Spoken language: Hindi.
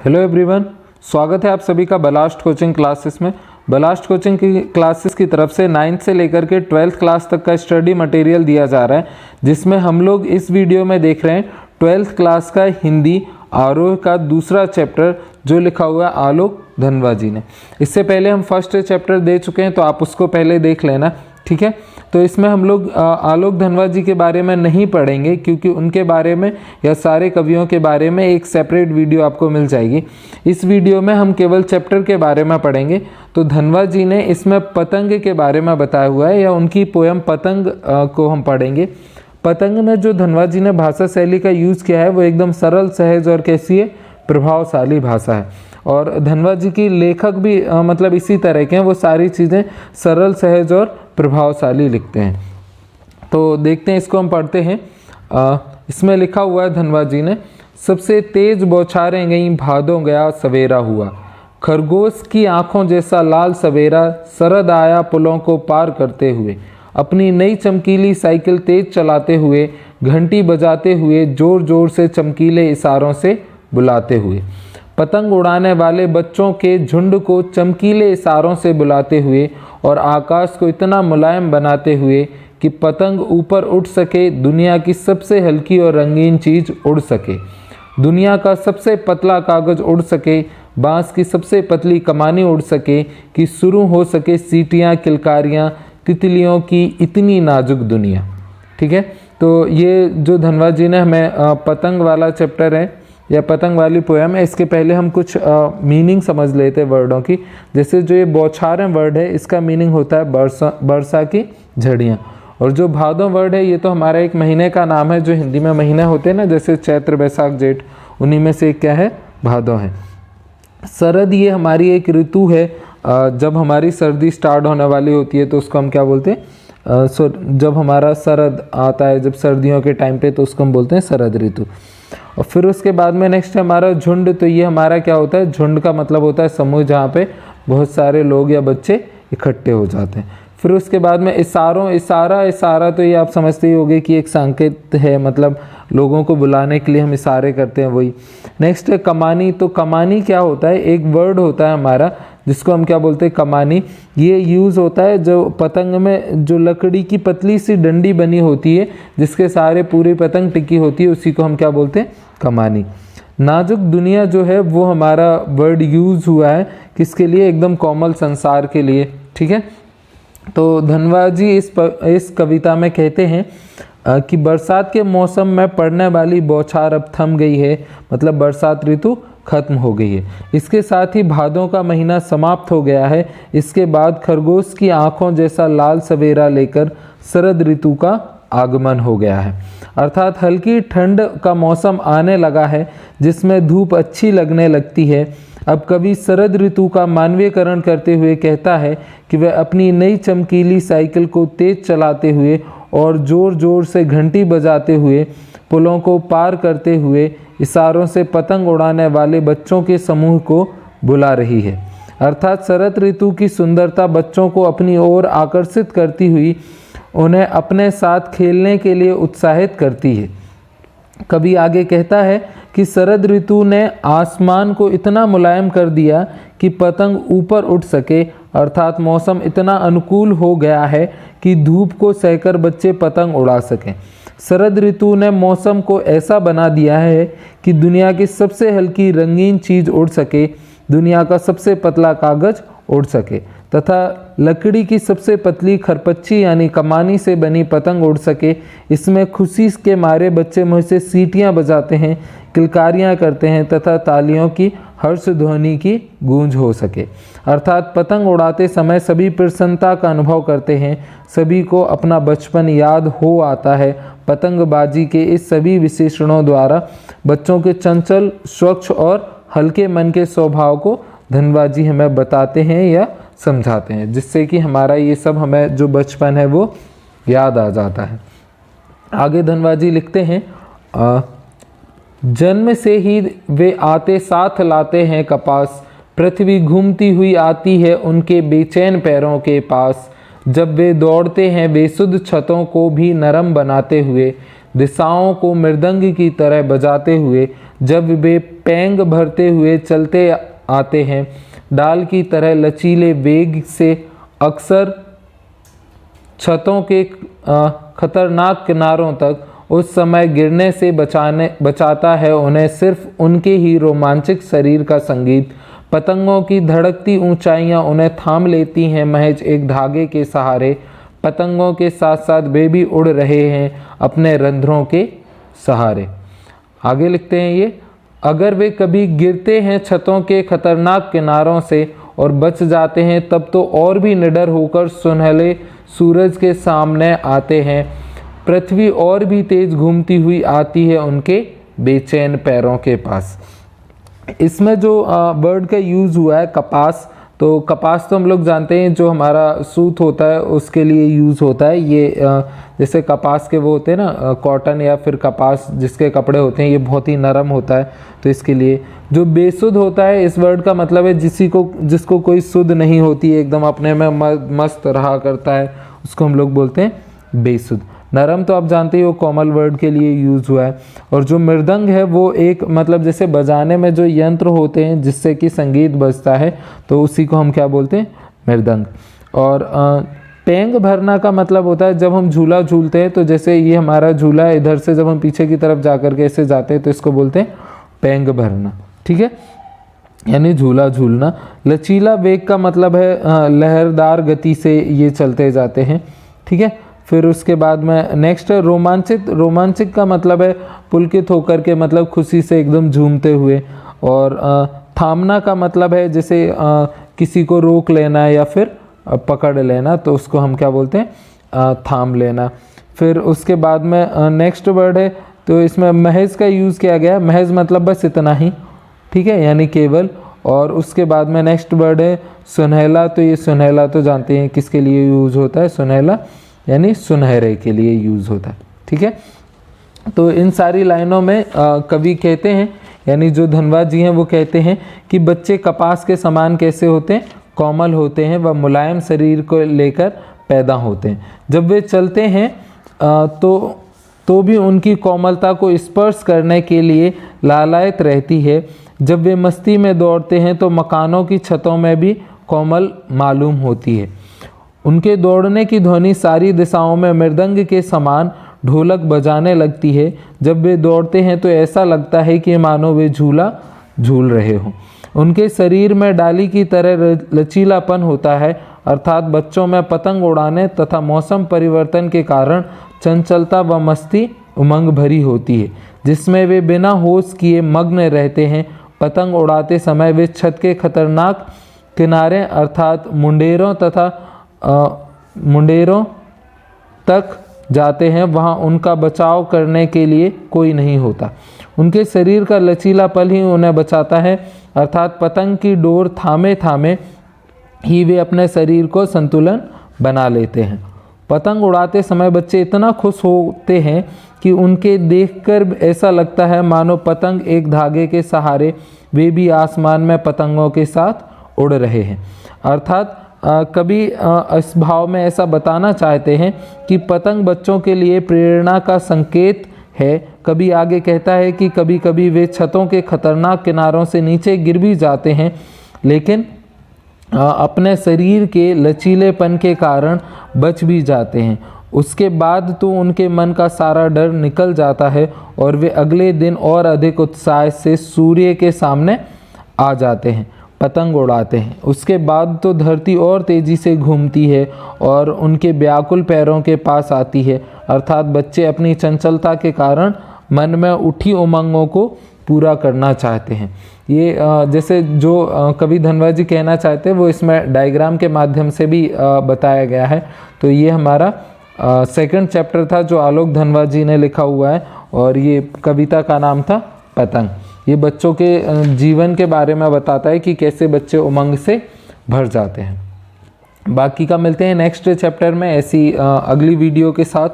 हेलो एवरीवन, स्वागत है आप सभी का बलास्ट कोचिंग क्लासेस में। बलास्ट कोचिंग की क्लासेस की तरफ से 9th से लेकर के 12th क्लास तक का स्टडी मटेरियल दिया जा रहा है, जिसमें हम लोग इस वीडियो में देख रहे हैं 12th क्लास का हिंदी आरोह का दूसरा चैप्टर जो लिखा हुआ है आलोक धनवा जी ने। इससे पहले हम फर्स्ट चैप्टर दे चुके हैं, तो आप उसको पहले देख लेना, ठीक है। तो इसमें हम लोग आलोक धनवा जी के बारे में नहीं पढ़ेंगे, क्योंकि उनके बारे में या सारे कवियों के बारे में एक सेपरेट वीडियो आपको मिल जाएगी। इस वीडियो में हम केवल चैप्टर के बारे में पढ़ेंगे। तो धनवा जी ने इसमें पतंग के बारे में बताया हुआ है, या उनकी पोयम पतंग को हम पढ़ेंगे। पतंग में जो धनवा जी ने भाषा शैली का यूज़ किया है वो एकदम सरल, सहज और कैसी है, प्रभावशाली भाषा है। और धनवा जी की लेखक भी मतलब इसी तरह के हैं, वो सारी चीज़ें सरल, सहज और प्रभावशाली लिखते हैं। तो देखते हैं, इसको हम पढ़ते हैं। इसमें लिखा हुआ है धनवा जी ने, सबसे तेज बौछारें गईं, भादों गया सवेरा हुआ, खरगोश की आंखों जैसा लाल सवेरा, सरद आया पुलों को पार करते हुए, अपनी नई चमकीली साइकिल तेज चलाते हुए, घंटी बजाते हुए, जोर जोर से चमकीले इशारों से बुलाते हुए, पतंग उड़ाने वाले बच्चों के झुंड को चमकीले इशारों से बुलाते हुए और आकाश को इतना मुलायम बनाते हुए कि पतंग ऊपर उठ सके, दुनिया की सबसे हल्की और रंगीन चीज़ उड़ सके, दुनिया का सबसे पतला कागज़ उड़ सके, बांस की सबसे पतली कमानी उड़ सके, कि शुरू हो सके सीटियाँ, किलकारियाँ, तितलियों की इतनी नाजुक दुनिया। ठीक है, तो ये जो धनवा जी ने हमें पतंग वाला चैप्टर है या पतंग वाली पोयम है, इसके पहले हम कुछ मीनिंग समझ लेते हैं वर्डों की। जैसे जो ये बौछारें वर्ड है, इसका मीनिंग होता है बरसा की झड़ियाँ। और जो भादों वर्ड है, ये तो हमारा एक महीने का नाम है, जो हिंदी में महीने होते हैं ना, जैसे चैत्र, बैसाख, जेठ, उन्हीं में से एक क्या है, भादों है। शरद ये हमारी एक ऋतु है, जब हमारी सर्दी स्टार्ट होने वाली होती है तो उसको हम क्या बोलते हैं, जब हमारा शरद आता है, जब सर्दियों के टाइम पे, तो उसको हम बोलते हैं शरद ऋतु। और फिर उसके बाद में नेक्स्ट है हमारा झुंड। तो ये हमारा क्या होता है, झुंड का मतलब होता है समूह, जहाँ पे बहुत सारे लोग या बच्चे इकट्ठे हो जाते हैं। फिर उसके बाद में इशारा तो ये आप समझते ही होंगे कि एक संकेत है, मतलब लोगों को बुलाने के लिए हम इशारे करते हैं, वही। नेक्स्ट है कमानी। तो कमानी क्या होता है, एक वर्ड होता है हमारा जिसको हम क्या बोलते हैं, कमानी। ये यूज़ होता है जो पतंग में जो लकड़ी की पतली सी डंडी बनी होती है, जिसके सहारे पूरी पतंग टिकी होती है, उसी को हम क्या बोलते हैं, कमानी। नाजुक दुनिया जो है वो हमारा वर्ड यूज़ हुआ है किसके लिए, एकदम कोमल संसार के लिए। ठीक है, तो धनवा जी इस कविता में कहते हैं कि बरसात के मौसम में पड़ने वाली बौछार अब थम गई है, मतलब बरसात ऋतु खत्म हो गई है। इसके साथ ही भादों का महीना समाप्त हो गया है। इसके बाद खरगोश की आंखों जैसा लाल सवेरा लेकर शरद ऋतु का आगमन हो गया है, अर्थात हल्की ठंड का मौसम आने लगा है, जिसमें धूप अच्छी लगने लगती है। अब कवि शरद ऋतु का मानवीयकरण करते हुए कहता है कि वह अपनी नई चमकीली साइकिल को तेज चलाते हुए और ज़ोर ज़ोर से घंटी बजाते हुए, पुलों को पार करते हुए, इशारों से पतंग उड़ाने वाले बच्चों के समूह को बुला रही है। अर्थात शरद ऋतु की सुंदरता बच्चों को अपनी ओर आकर्षित करती हुई उन्हें अपने साथ खेलने के लिए उत्साहित करती है। कभी आगे कहता है कि शरद ऋतु ने आसमान को इतना मुलायम कर दिया कि पतंग ऊपर उठ सके, अर्थात मौसम इतना अनुकूल हो गया है कि धूप को सहकर बच्चे पतंग उड़ा सकें। शरद ऋतु ने मौसम को ऐसा बना दिया है कि दुनिया की सबसे हल्की रंगीन चीज़ उड़ सके, दुनिया का सबसे पतला कागज़ उड़ सके, तथा लकड़ी की सबसे पतली खरपच्ची यानी कमानी से बनी पतंग उड़ सके। इसमें खुशी के मारे बच्चे मुँह से सीटियाँ बजाते हैं, किलकारियाँ करते हैं, तथा तालियों की हर्ष ध्वनि की गूंज हो सके। अर्थात पतंग उड़ाते समय सभी प्रसन्नता का अनुभव करते हैं, सभी को अपना बचपन याद हो आता है। पतंगबाजी के इस सभी विशेषणों द्वारा बच्चों के चंचल, स्वच्छ और हल्के मन के स्वभाव को धनवा जी हमें बताते हैं या समझाते हैं, जिससे कि हमारा ये सब हमें जो बचपन है वो याद आ जाता है। आगे धनवा जी लिखते हैं, जन्म से ही वे आते साथ लाते हैं कपास, पृथ्वी घूमती हुई आती है उनके बेचैन पैरों के पास, जब वे दौड़ते हैं बेसुध छतों को भी नरम बनाते हुए, दिशाओं को मृदंग की तरह बजाते हुए, जब वे पैंग भरते हुए चलते आते हैं, डाल की तरह लचीले वेग से, अक्सर छतों के खतरनाक किनारों तक उस समय गिरने से बचाता है उन्हें सिर्फ उनके ही रोमांचक शरीर का संगीत। पतंगों की धड़कती ऊंचाइयां उन्हें थाम लेती हैं महज एक धागे के सहारे। पतंगों के साथ साथ वे भी उड़ रहे हैं अपने रंध्रों के सहारे। आगे लिखते हैं ये, अगर वे कभी गिरते हैं छतों के खतरनाक किनारों से और बच जाते हैं तब तो और भी निडर होकर सुनहले सूरज के सामने आते हैं। पृथ्वी और भी तेज घूमती हुई आती है उनके बेचैन पैरों के पास। इसमें जो वर्ड का यूज़ हुआ है कपास, तो कपास तो हम लोग जानते हैं जो हमारा सूत होता है उसके लिए यूज़ होता है। ये जैसे कपास के वो होते हैं ना, कॉटन या फिर कपास जिसके कपड़े होते हैं, ये बहुत ही नरम होता है, तो इसके लिए। जो बेसुध होता है, इस वर्ड का मतलब है जिसको कोई सुध नहीं होती है, एकदम अपने में मस्त रहा करता है, उसको हम लोग बोलते हैं बेसुध। नरम तो आप जानते ही वो कोमल वर्ड के लिए यूज़ हुआ है। और जो मृदंग है वो एक मतलब जैसे बजाने में जो यंत्र होते हैं जिससे कि संगीत बजता है, तो उसी को हम क्या बोलते हैं, मृदंग। और पैंग भरना का मतलब होता है जब हम झूला झूलते हैं, तो जैसे ये हमारा झूला है, इधर से जब हम पीछे की तरफ जा कर के ऐसे जाते हैं तो इसको बोलते हैं पैंग भरना, ठीक है, यानी झूला झूलना। लचीला वेग का मतलब है लहरदार गति से ये चलते जाते हैं, ठीक है। फिर उसके बाद में नेक्स्ट रोमांचित। रोमांचित का मतलब है पुलकित होकर के, मतलब खुशी से एकदम झूमते हुए। और थामना का मतलब है जैसे किसी को रोक लेना या फिर पकड़ लेना, तो उसको हम क्या बोलते हैं, थाम लेना। फिर उसके बाद में नेक्स्ट वर्ड है, तो इसमें महज का यूज़ किया गया है। महज मतलब बस इतना ही, ठीक है, यानी केवल। और उसके बाद में नेक्स्ट वर्ड है सुनहला। तो ये सुनहला तो जानते हैं किसके लिए यूज़ होता है, सुनहला यानी सुनहरे के लिए यूज़ होता है, ठीक है। तो इन सारी लाइनों में कवि कहते हैं, यानी जो धनवाद जी हैं वो कहते हैं कि बच्चे कपास के समान कैसे होते हैं, कोमल होते हैं, व मुलायम शरीर को लेकर पैदा होते हैं। जब वे चलते हैं तो भी उनकी कोमलता को स्पर्श करने के लिए लालायत रहती है। जब वे मस्ती में दौड़ते हैं तो मकानों की छतों में भी कोमल मालूम होती है। उनके दौड़ने की ध्वनि सारी दिशाओं में मृदंग के समान ढोलक बजाने लगती है। जब वे दौड़ते हैं तो ऐसा लगता है कि मानो वे झूला झूल रहे हों। उनके शरीर में डाली की तरह लचीलापन होता है, अर्थात बच्चों में पतंग उड़ाने तथा मौसम परिवर्तन के कारण चंचलता व मस्ती उमंग भरी होती है, जिसमें वे बिना होश किए मग्न रहते हैं। पतंग उड़ाते समय वे छत के खतरनाक किनारे अर्थात मुंडेरों तक जाते हैं, वहाँ उनका बचाव करने के लिए कोई नहीं होता। उनके शरीर का लचीलापन ही उन्हें बचाता है, अर्थात पतंग की डोर थामे थामे ही वे अपने शरीर को संतुलन बना लेते हैं। पतंग उड़ाते समय बच्चे इतना खुश होते हैं कि उनके देखकर ऐसा लगता है मानो पतंग एक धागे के सहारे वे भी आसमान में पतंगों के साथ उड़ रहे हैं। अर्थात कभी इस भाव में ऐसा बताना चाहते हैं कि पतंग बच्चों के लिए प्रेरणा का संकेत है। कभी आगे कहता है कि कभी कभी वे छतों के खतरनाक किनारों से नीचे गिर भी जाते हैं, लेकिन अपने शरीर के लचीलेपन के कारण बच भी जाते हैं। उसके बाद तो उनके मन का सारा डर निकल जाता है और वे अगले दिन और अधिक उत्साह से सूर्य के सामने आ जाते हैं, पतंग उड़ाते हैं। उसके बाद तो धरती और तेज़ी से घूमती है और उनके व्याकुल पैरों के पास आती है, अर्थात बच्चे अपनी चंचलता के कारण मन में उठी उमंगों को पूरा करना चाहते हैं। ये जैसे जो कवि धनवाद जी कहना चाहते हैं वो इसमें डायग्राम के माध्यम से भी बताया गया है। तो ये हमारा सेकंड चैप्टर था जो आलोक धनवाद जी ने लिखा हुआ है, और ये कविता का नाम था पतंग। ये बच्चों के जीवन के बारे में बताता है कि कैसे बच्चे उमंग से भर जाते हैं। बाकी का मिलते हैं नेक्स्ट चैप्टर में ऐसी अगली वीडियो के साथ।